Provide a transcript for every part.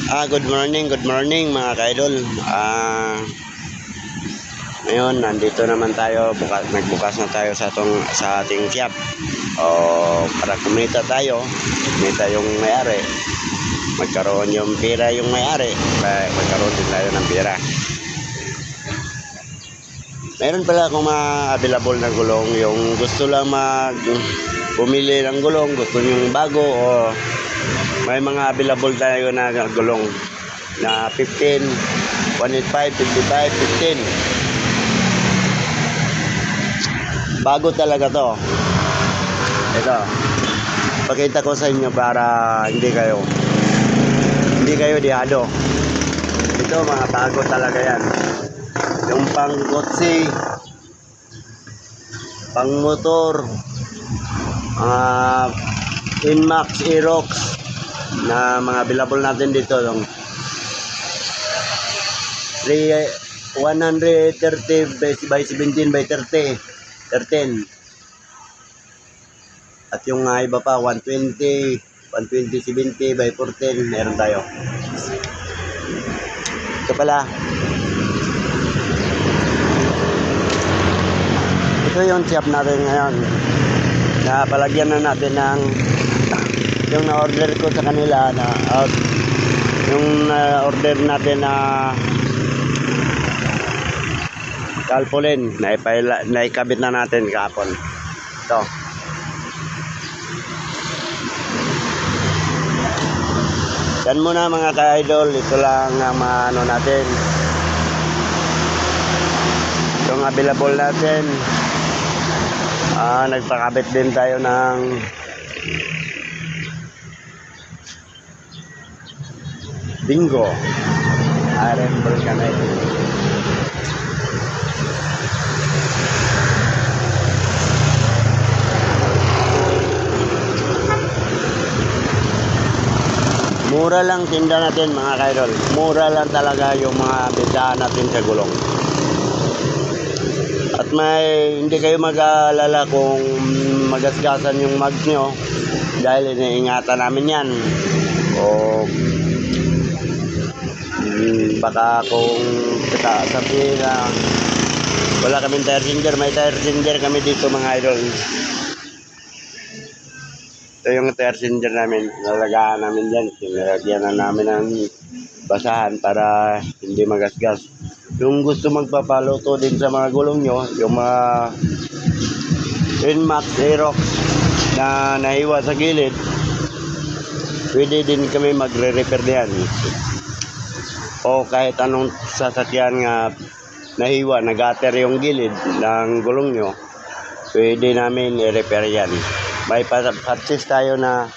Good morning mga ka-idol. Ngayon nandito naman tayo, nagbukas na tayo sa ating shop. Para kumita tayo, kumita yung may-ari. Magkaroon yung pera yung may-ari, magkaroon din tayo ng pera. Meron pala akong available na gulong, yung gusto lang bumili ng gulong, gusto yung bago o may mga available tayo na gulong na 15, 185, 55, 15. Bago talaga to. Ito. Pakita ko sa inyo para hindi kayo dihado. Ito mga bago talaga yan. Yung pang kotse, pang motor, Inmax, Aerox na mga available natin dito yung 130 by 17 by 13. At yung iba pa 120 70 by 14 meron tayo. Ito pala, ito yung shop natin ngayon na palagyan na natin ng yung na-order ko sa kanila na yung order natin na tarpaulin na ikabit na natin kahapon. Ito. Yan muna mga ka-idol, ito lang ang ano natin. Yung available natin. Nagpakabit din tayo ng Bingo RM Vulcanite. Mura lang tinda natin mga kaidol. Mura lang talaga yung mga bentahan natin sa gulong. At hindi kayo mag-aalala kung magasgasan yung mags nyo dahil iniingatan namin yan. O baka kung sabihin na wala kaming tire changer, may tire changer kami dito mga idol. Ito yung tire changer namin, nalagaan namin dyan, nilagyan na namin ng basahan para hindi magasgas. Yung gusto magpapaluto din sa mga gulong nyo, yung mga Inmax, Aerox na nahiwa sa gilid, pwede din kami magre-repair diyan. O kahit anong sasakyan nga nahiwa, nag-ater yung gilid ng gulong nyo, pwede namin i-repair yan. May patches tayo na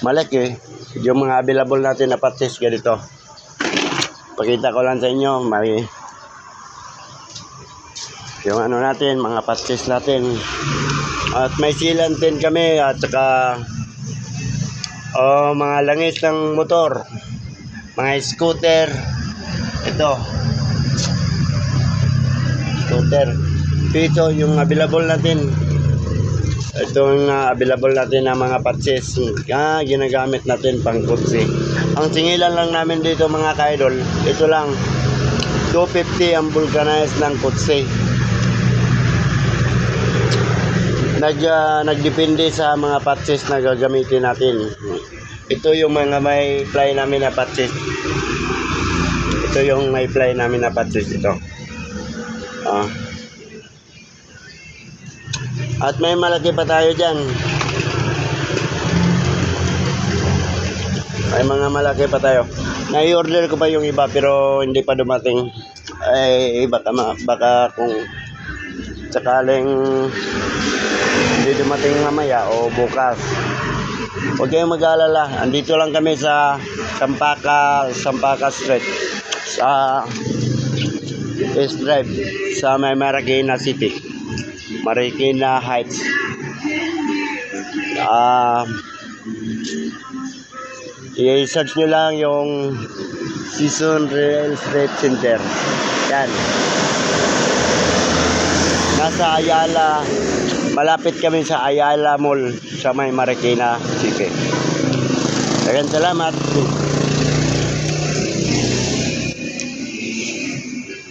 malaki, yung mga available natin na patches ganito. Pakita ko lang sa inyo, may yung ano natin, mga patches natin. At may sealant din kami at saka mga langis ng motor, mga scooter. Ito scooter, ito yung available natin. Ito yung available natin na mga patches ginagamit natin pang kotse. Ang singilan lang namin dito mga ka-idol, ito lang 250 ang vulcanized ng kotse. Nagdepende sa mga patches na gagamitin natin. Ito yung mga may ply namin na patches. Ito yung may ply namin na patches ito. At may malaki pa tayo dyan. May mga malaki pa tayo. Na-i-order ko pa yung iba pero hindi pa dumating. Baka kung sakaling hindi dumating mamaya o bukas, huwag kayong mag-aalala. Andito lang kami sa Sampaka Street sa East Drive sa Marikina City, Marikina Heights. I-search nyo lang yung Season Real Estate Center. Yan. Nasa Ayala, malapit kami sa Ayala Mall sa may Marikina City. Daghang salamat.